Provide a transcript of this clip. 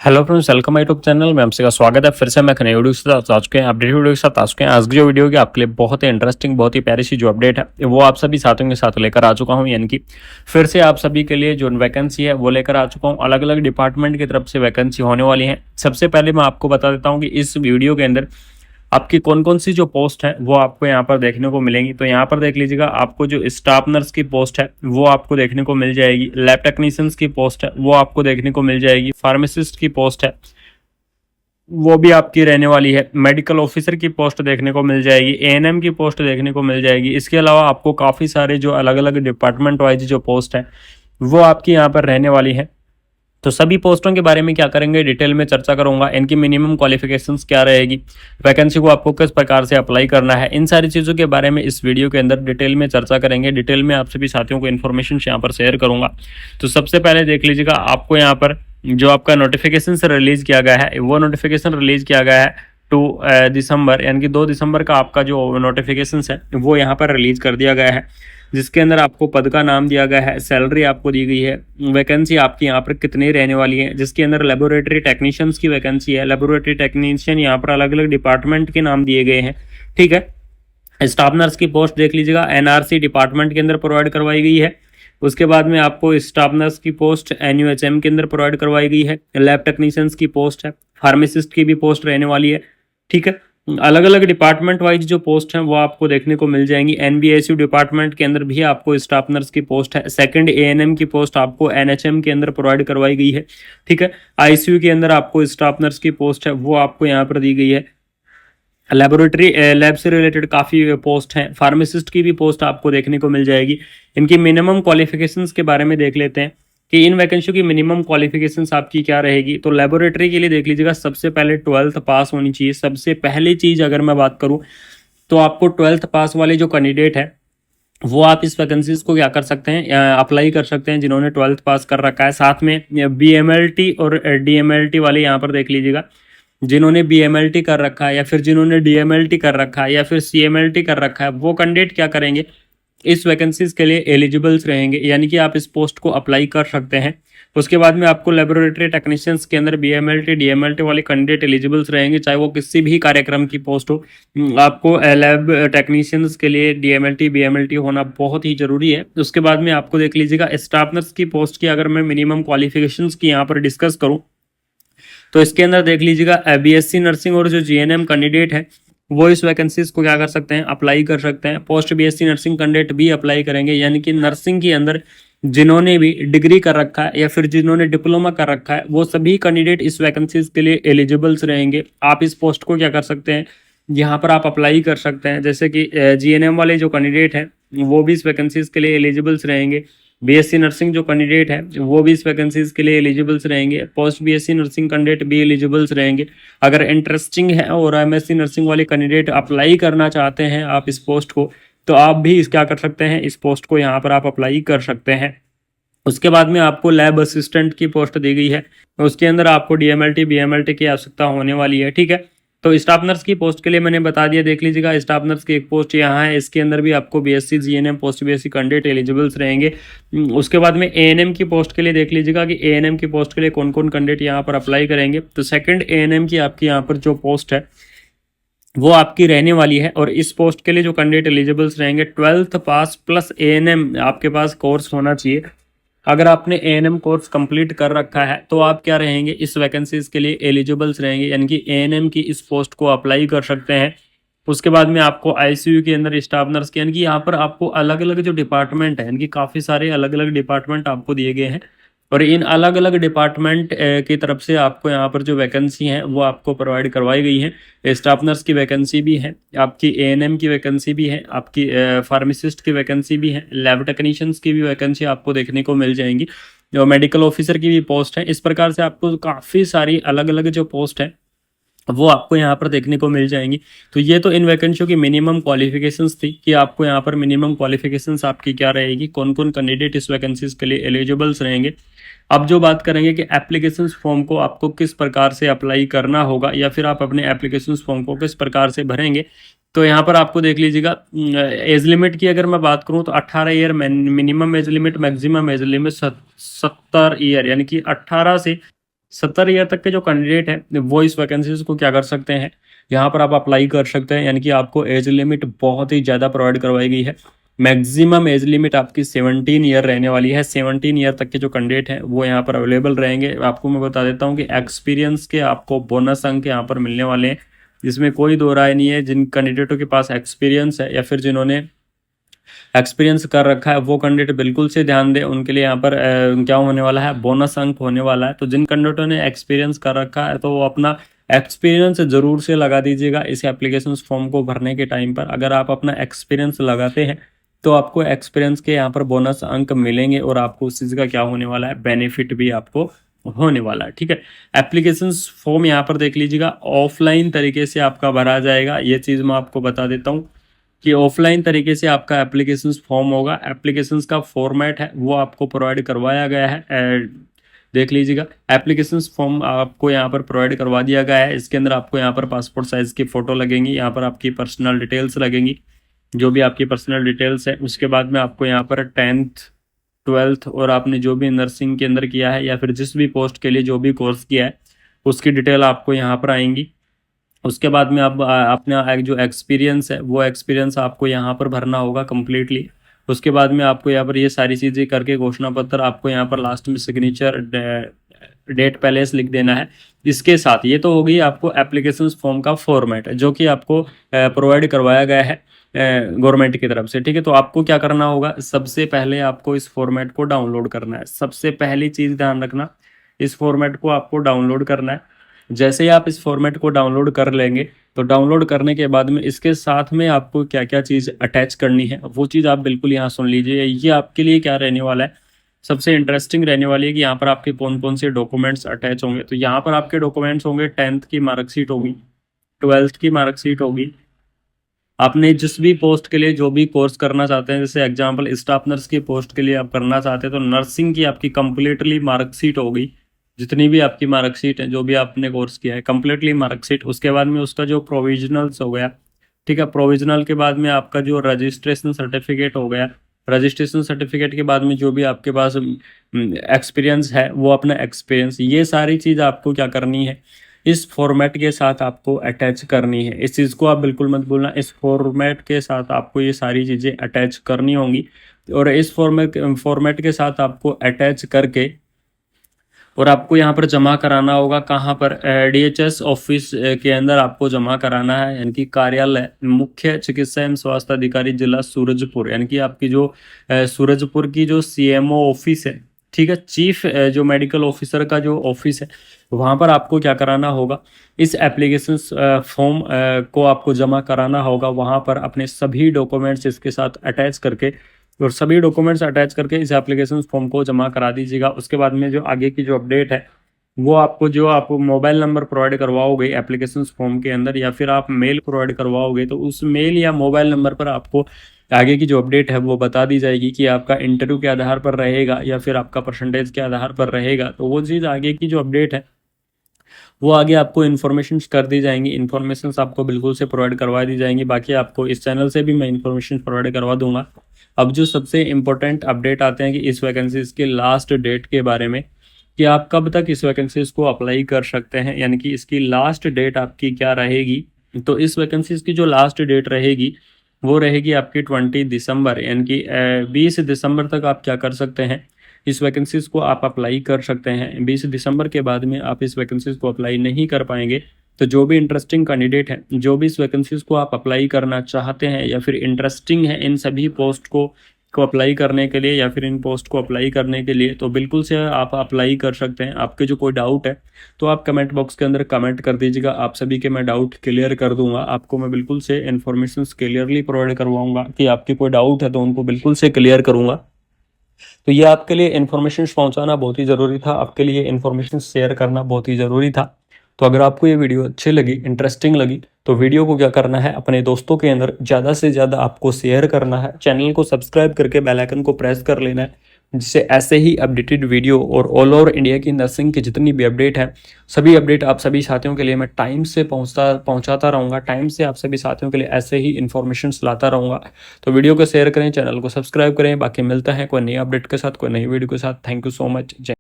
Hello friends, welcome my YouTube channel में आपसे का स्वागत है। फिर से मैं एक नई वीडियो के साथ आ चुके हैं, अपडेट वीडियो के साथ आ चुके हैं। आज की जो वीडियो होगी आपके लिए बहुत ही इंटरेस्टिंग, बहुत ही प्यारी सी जो अपडेट है वो आप सभी साथियों के साथ लेकर आ चुका हूं। यानी कि फिर से आप सभी के लिए जो वैकेंसी है वो लेकर आ चुका हूं। अलग अलग डिपार्टमेंट की तरफ से वैकेंसी होने वाली है। सबसे पहले मैं आपको बता देता हूँ कि इस वीडियो के अंदर आपकी कौन कौन सी जो पोस्ट है वो आपको यहाँ पर देखने को मिलेंगी। तो यहाँ पर देख लीजिएगा, आपको जो स्टाफ नर्स की पोस्ट है वो आपको देखने को मिल जाएगी। लैब टेक्नीशियंस की पोस्ट है वो आपको देखने को मिल जाएगी। फार्मासिस्ट की पोस्ट है वो भी आपकी रहने वाली है। मेडिकल ऑफिसर की पोस्ट देखने को मिल जाएगी। एएनएम की पोस्ट देखने को मिल जाएगी। इसके अलावा आपको काफ़ी सारे जो अलग अलग डिपार्टमेंट वाइज जो पोस्ट है वो आपकी यहाँ पर रहने वाली है। तो सभी पोस्टों के बारे में क्या करेंगे, डिटेल में चर्चा करूंगा। इनकी मिनिमम क्वालिफिकेशंस क्या रहेगी, वैकेंसी को आपको किस प्रकार से अप्लाई करना है, इन सारी चीज़ों के बारे में इस वीडियो के अंदर डिटेल में चर्चा करेंगे। डिटेल में आप सभी साथियों को इन्फॉर्मेशन यहाँ पर शेयर करूंगा। तो सबसे पहले देख लीजिएगा, आपको यहाँ पर जो आपका नोटिफिकेशन से रिलीज किया गया है वो नोटिफिकेशन रिलीज किया गया है 2 दिसंबर, यानी कि 2 दिसंबर का आपका जो नोटिफिकेशन है वो यहाँ पर रिलीज कर दिया गया है। जिसके अंदर आपको पद का नाम दिया गया है, सैलरी आपको दी गई है, वैकेंसी आपकी यहाँ पर कितनी रहने वाली है। जिसके अंदर लेबोरेटरी टेक्नीशियंस की वैकेंसी है। लेबोरेटरी टेक्नीशियन यहाँ पर अलग अलग डिपार्टमेंट के नाम दिए गए हैं। ठीक है। स्टाफ नर्स की पोस्ट देख लीजिएगा, एनआरसी डिपार्टमेंट के अंदर प्रोवाइड करवाई गई है। उसके बाद में आपको स्टाफ नर्स की पोस्ट एनयूएचएम के अंदर प्रोवाइड करवाई गई है। लैब टेक्नीशियंस की पोस्ट है। फार्मासिस्ट की भी पोस्ट रहने वाली है। ठीक है। अलग अलग डिपार्टमेंट वाइज जो पोस्ट हैं वो आपको देखने को मिल जाएंगी। एनबीएसयू डिपार्टमेंट के अंदर भी आपको स्टाफ नर्स की पोस्ट है। सेकंड एएनएम की पोस्ट आपको एनएचएम के अंदर प्रोवाइड करवाई गई है। ठीक है। आईसीयू के अंदर आपको स्टाफ नर्स की पोस्ट है वो आपको यहाँ पर दी गई है। लेबोरेटरी लैब से रिलेटेड काफ़ी पोस्ट हैं। फार्मासिस्ट की भी पोस्ट आपको देखने को मिल जाएगी। इनकी मिनिमम क्वालिफिकेशंस के बारे में देख लेते हैं कि इन वैकेंसी की मिनिमम क्वालिफिकेशंस आपकी क्या रहेगी। तो लेबोरेटरी के लिए देख लीजिएगा, सबसे पहले 12th पास होनी चाहिए। सबसे पहली चीज़ अगर मैं बात करूँ तो आपको 12th पास वाले जो कैंडिडेट है वो आप इस वैकेंसीज को क्या कर सकते हैं, अप्लाई कर सकते हैं जिन्होंने 12th पास कर रखा है। साथ में बीएमएलटी और डीएमएलटी वाले यहाँ पर देख लीजिएगा, जिन्होंने बीएमएलटी कर रखा है या फिर जिन्होंने डीएमएलटी कर रखा है या फिर सीएमएलटी कर रखा है, वो कैंडिडेट क्या करेंगे, इस वैकेंसीज के लिए एलिजिबल्स रहेंगे। यानी कि आप इस पोस्ट को अप्लाई कर सकते हैं। उसके बाद में आपको लेबोरेटरी टेक्नीशियंस के अंदर बीएमएलटी डीएमएलटी वाले कैंडिडेट एलिजिबल्स रहेंगे, चाहे वो किसी भी कार्यक्रम की पोस्ट हो। आपको लैब टेक्नीशियंस के लिए डीएमएलटी बीएमएलटी होना बहुत ही जरूरी है। उसके बाद में आपको देख लीजिएगा, स्टाफ नर्स की पोस्ट की अगर मैं मिनिमम क्वालिफिकेशंस की यहाँ पर डिस्कस करूँ तो इसके अंदर देख लीजिएगा, बीएससी नर्सिंग और जो जीएनएम कैंडिडेट है वो इस वैकेंसीज को क्या कर सकते हैं, अप्लाई कर सकते हैं। पोस्ट बीएससी नर्सिंग कैंडिडेट भी अप्लाई करेंगे। यानी कि नर्सिंग के अंदर जिन्होंने भी डिग्री कर रखा है या फिर जिन्होंने डिप्लोमा कर रखा है वो सभी कैंडिडेट इस वैकेंसीज के लिए एलिजिबल्स रहेंगे। आप इस पोस्ट को क्या कर सकते हैं, यहाँ पर आप अप्लाई कर सकते हैं। जैसे कि जीएनएम वाले जो कैंडिडेट हैं वो भी इस वैकेंसीज के लिए एलिजिबल्स रहेंगे। बीएससी नर्सिंग जो कैंडिडेट है वो भी इस वैकेंसीज के लिए एलिजिबल्स रहेंगे। पोस्ट बीएससी नर्सिंग कैंडिडेट भी एलिजिबल्स रहेंगे। अगर इंटरेस्टिंग है और एमएससी नर्सिंग वाले कैंडिडेट अप्लाई करना चाहते हैं आप इस पोस्ट को, तो आप भी इस क्या कर सकते हैं, इस पोस्ट को यहाँ पर आप अप्लाई कर सकते हैं। उसके बाद में आपको लैब असिस्टेंट की पोस्ट दी गई है। उसके अंदर आपको डीएमएलटी बीएमएलटी की आवश्यकता होने वाली है। ठीक है। तो स्टाफ नर्स की पोस्ट के लिए मैंने बता दिया, देख लीजिएगा स्टाफ नर्स की एक पोस्ट यहाँ है। इसके अंदर भी आपको BSc GNM post BSc candidate eligibles रहेंगे। उसके बाद में एएनएम की पोस्ट के लिए देख लीजिएगा कि एएनएम की पोस्ट के लिए कौन कौन कैंडिडेट यहाँ पर अप्लाई करेंगे। तो सेकंड एएनएम की आपकी यहाँ पर जो पोस्ट है वो आपकी रहने वाली है। और इस पोस्ट के लिए जो कैंडिडेट एलिजिबल्स रहेंगे, 12th पास प्लस एएनएम आपके पास कोर्स होना चाहिए। अगर आपने एएनएम कोर्स कंप्लीट कर रखा है तो आप क्या रहेंगे, इस वैकेंसीज के लिए एलिजिबल्स रहेंगे। यानी कि एएनएम की इस पोस्ट को अप्लाई कर सकते हैं। उसके बाद में आपको आईसीयू के अंदर स्टाफ नर्स के, यानी कि यहाँ पर आपको अलग अलग जो डिपार्टमेंट है, यानी कि काफ़ी सारे अलग अलग डिपार्टमेंट आपको दिए गए हैं। और इन अलग अलग डिपार्टमेंट की तरफ से आपको यहाँ पर जो वैकेंसी है वो आपको प्रोवाइड करवाई गई है। स्टाफ नर्स की वैकेंसी भी है, आपकी एएनएम की वैकेंसी भी है, आपकी फार्मासिस्ट की वैकेंसी भी है, लैब टेक्नीशियंस की भी वैकेंसी आपको देखने को मिल जाएंगी। जो मेडिकल ऑफिसर की भी पोस्ट है। इस प्रकार से आपको काफ़ी सारी अलग अलग जो पोस्ट है वो आपको यहाँ पर देखने को मिल जाएंगी। तो ये तो इन वैकेंसियों की मिनिमम क्वालिफिकेशंस थी कि आपको यहाँ पर मिनिमम क्वालिफिकेशंस आपकी क्या रहेगी, कौन कौन कैंडिडेट इस वैकेंसीज के लिए एलिजिबल्स रहेंगे। अब जो बात करेंगे कि एप्लीकेशन फॉर्म को आपको किस प्रकार से अप्लाई करना होगा या फिर आप अपने एप्लीकेशन फॉर्म को किस प्रकार से भरेंगे, तो यहाँ पर आपको देख लीजिएगा, एज लिमिट की अगर मैं बात करूँ तो 18 year minimum age limit, maximum age limit 70 year, यानी कि 18 से 70 ईयर तक के जो कैंडिडेट हैं वो इस वैकेंसीज को क्या कर सकते हैं, यहाँ पर आप अप्लाई कर सकते हैं। यानी कि आपको एज लिमिट बहुत ही ज़्यादा प्रोवाइड करवाई गई है। मैक्सिमम एज लिमिट आपकी 17 ईयर रहने वाली है। 17 ईयर तक के जो कैंडिडेट हैं वो यहाँ पर अवेलेबल रहेंगे। आपको मैं बता देता हूँ कि एक्सपीरियंस के आपको बोनस अंक यहाँ पर मिलने वाले हैं, जिसमें कोई दो राय नहीं है। जिन कैंडिडेटों के पास एक्सपीरियंस है या फिर जिन्होंने एक्सपीरियंस कर रखा है वो कैंडिडेट बिल्कुल से ध्यान दें। उनके लिए यहाँ पर क्या होने वाला है, बोनस अंक होने वाला है। तो जिन कैंडिडेटों ने एक्सपीरियंस कर रखा है तो वो अपना एक्सपीरियंस जरूर से लगा दीजिएगा इस एप्लीकेशन फॉर्म को भरने के टाइम पर। अगर आप अपना एक्सपीरियंस लगाते हैं तो आपको एक्सपीरियंस के यहाँ पर बोनस अंक मिलेंगे और आपको उस चीज़ का क्या होने वाला है, बेनिफिट भी आपको होने वाला है। ठीक है, एप्लीकेशन फॉर्म यहाँ पर देख लीजिएगा, ऑफलाइन तरीके से आपका भरा जाएगा। ये चीज़ मैं आपको बता देता हूँ कि ऑफलाइन तरीके से आपका एप्लीकेशन फॉर्म होगा। एप्लीकेशन का फॉर्मेट है वो आपको प्रोवाइड करवाया गया है। देख लीजिएगा, एप्लीकेशन फॉर्म आपको यहाँ पर प्रोवाइड करवा दिया गया है। इसके अंदर आपको यहाँ पर पासपोर्ट साइज की फ़ोटो लगेंगी, यहाँ पर आपकी पर्सनल डिटेल्स लगेंगी, जो भी आपकी पर्सनल डिटेल्स है। उसके बाद में आपको यहाँ पर 10th 12th और आपने जो भी नर्सिंग के अंदर किया है या फिर जिस भी पोस्ट के लिए जो भी कोर्स किया है उसकी डिटेल आपको यहाँ पर आएंगी। उसके बाद में आप अपना जो एक्सपीरियंस है वो एक्सपीरियंस आपको यहाँ पर भरना होगा कम्प्लीटली। उसके बाद में आपको यहाँ पर ये सारी चीज़ें करके घोषणा पत्र आपको यहाँ पर लास्ट में सिग्नेचर डेट पैलेस लिख देना है। इसके साथ ये तो होगी आपको एप्लीकेशन फॉर्म का फॉर्मेट जो कि आपको प्रोवाइड करवाया गया है गवर्नमेंट की तरफ से। ठीक है, तो आपको क्या करना होगा, सबसे पहले आपको इस फॉर्मेट को डाउनलोड करना है। सबसे पहली चीज़ ध्यान रखना, इस फॉर्मेट को आपको डाउनलोड करना है। जैसे ही आप इस फॉर्मेट को डाउनलोड कर लेंगे तो डाउनलोड करने के बाद में इसके साथ में आपको क्या क्या चीज़ अटैच करनी है वो चीज़ आप बिल्कुल यहाँ सुन लीजिए। ये आपके लिए क्या रहने वाला है, सबसे इंटरेस्टिंग रहने वाली है कि यहाँ पर आपके कौन कौन से डॉक्यूमेंट्स अटैच होंगे। तो यहाँ पर आपके डॉक्यूमेंट्स होंगे, 10th की मार्कशीट होगी, 12th की मार्कशीट होगी, आपने जिस भी पोस्ट के लिए जो भी कोर्स करना चाहते हैं, जैसे एग्जाम्पल स्टाफ नर्स की पोस्ट के लिए आप करना चाहते हैं तो नर्सिंग की आपकी कंप्लीटली मार्कशीट होगी, जितनी भी आपकी मार्कशीट है जो भी आपने कोर्स किया है कंप्लीटली मार्कशीट। उसके बाद में उसका जो प्रोविजनल्स हो गया, ठीक है, प्रोविजनल के बाद में आपका जो रजिस्ट्रेशन सर्टिफिकेट हो गया, रजिस्ट्रेशन सर्टिफिकेट के बाद में जो भी आपके पास एक्सपीरियंस है वो अपना एक्सपीरियंस, ये सारी चीज़ आपको क्या करनी है, इस फॉर्मेट के साथ आपको अटैच करनी है। इस चीज़ को आप बिल्कुल मत भूलना, इस फॉर्मेट के साथ आपको ये सारी चीज़ें अटैच करनी होंगी। और इस फॉर्मेट के साथ आपको अटैच करके और आपको यहाँ पर जमा कराना होगा, कहाँ पर, DHS ऑफिस के अंदर आपको जमा कराना है। यानी कि कार्यालय मुख्य चिकित्सा एवं स्वास्थ्य अधिकारी जिला सूरजपुर, यानी कि आपकी जो सूरजपुर की जो CMO ऑफिस है, ठीक है, चीफ जो मेडिकल ऑफिसर का जो ऑफिस है, वहाँ पर आपको क्या कराना होगा, इस एप्लीकेशन फॉर्म को आपको जमा कराना होगा। वहाँ पर अपने सभी डॉक्यूमेंट्स इसके साथ अटैच करके और सभी डॉक्यूमेंट्स अटैच करके इस एप्लीकेशन फॉर्म को जमा करा दीजिएगा। उसके बाद में जो आगे की जो अपडेट है वो आपको, जो आप मोबाइल नंबर प्रोवाइड करवाओगे एप्लीकेशन फॉर्म के अंदर या फिर आप मेल प्रोवाइड करवाओगे, तो उस मेल या मोबाइल नंबर पर आपको आगे की जो अपडेट है वो बता दी जाएगी कि आपका इंटरव्यू के आधार पर रहेगा या फिर आपका परसेंटेज के आधार पर रहेगा। तो वो चीज़ आगे की जो अपडेट है वो आगे आपको इन्फॉर्मेशन कर दी जाएंगी, इन्फॉर्मेशन आपको बिल्कुल से प्रोवाइड करवा दी जाएंगी। बाकी आपको इस चैनल से भी मैं इन्फॉर्मेशन प्रोवाइड करवा दूंगा। अब जो सबसे इम्पोर्टेंट अपडेट आते हैं कि इस वैकेंसीज के लास्ट डेट के बारे में, कि आप कब तक इस वैकेंसीज को अप्लाई कर सकते हैं, यानी कि इसकी लास्ट डेट आपकी क्या रहेगी। तो इस वैकेंसीज की जो लास्ट डेट रहेगी वो रहेगी आपकी 20 दिसंबर, यानी कि 20 दिसंबर तक आप क्या कर सकते हैं, इस वैकेंसीज को आप अप्लाई कर सकते हैं। 20 दिसंबर के बाद में आप इस वैकेंसीज को अप्लाई नहीं कर पाएंगे। तो जो भी इंटरेस्टिंग कैंडिडेट है, जो भी इस वैकेंसीज को आप अप्लाई करना चाहते हैं या फिर इंटरेस्टिंग है इन सभी पोस्ट को अप्लाई करने के लिए या फिर इन पोस्ट को अप्लाई करने के लिए, तो बिल्कुल से आप अप्लाई कर सकते हैं। आपके जो कोई डाउट है तो आप कमेंट बॉक्स के अंदर कमेंट कर दीजिएगा, आप सभी के मैं डाउट क्लियर कर दूंगा। आपको मैं बिल्कुल से इन्फॉर्मेशन क्लियरली प्रोवाइड करवाऊंगा कि आपकी कोई डाउट है तो उनको बिल्कुल से क्लियर करूंगा। तो ये आपके लिए इन्फॉर्मेशन पहुंचाना बहुत ही ज़रूरी था, आपके लिए इन्फॉर्मेशन शेयर करना बहुत ही ज़रूरी था। तो अगर आपको ये वीडियो अच्छी लगी, इंटरेस्टिंग लगी, तो वीडियो को क्या करना है, अपने दोस्तों के अंदर ज़्यादा से ज़्यादा आपको शेयर करना है। चैनल को सब्सक्राइब करके बेल आइकन को प्रेस कर लेना है, जिससे ऐसे ही अपडेटेड वीडियो और ऑल ओवर इंडिया की नर्सिंग की जितनी भी अपडेट है, सभी अपडेट आप सभी साथियों के लिए मैं टाइम से पहुंचाता रहूँगा। टाइम से आप सभी साथियों के लिए ऐसे ही इन्फॉर्मेशन लाता रहूँगा। तो वीडियो को शेयर करें, चैनल को सब्सक्राइब करें। बाकी मिलता है कोई नई अपडेट के साथ, कोई नई वीडियो के साथ। Thank you so much. जय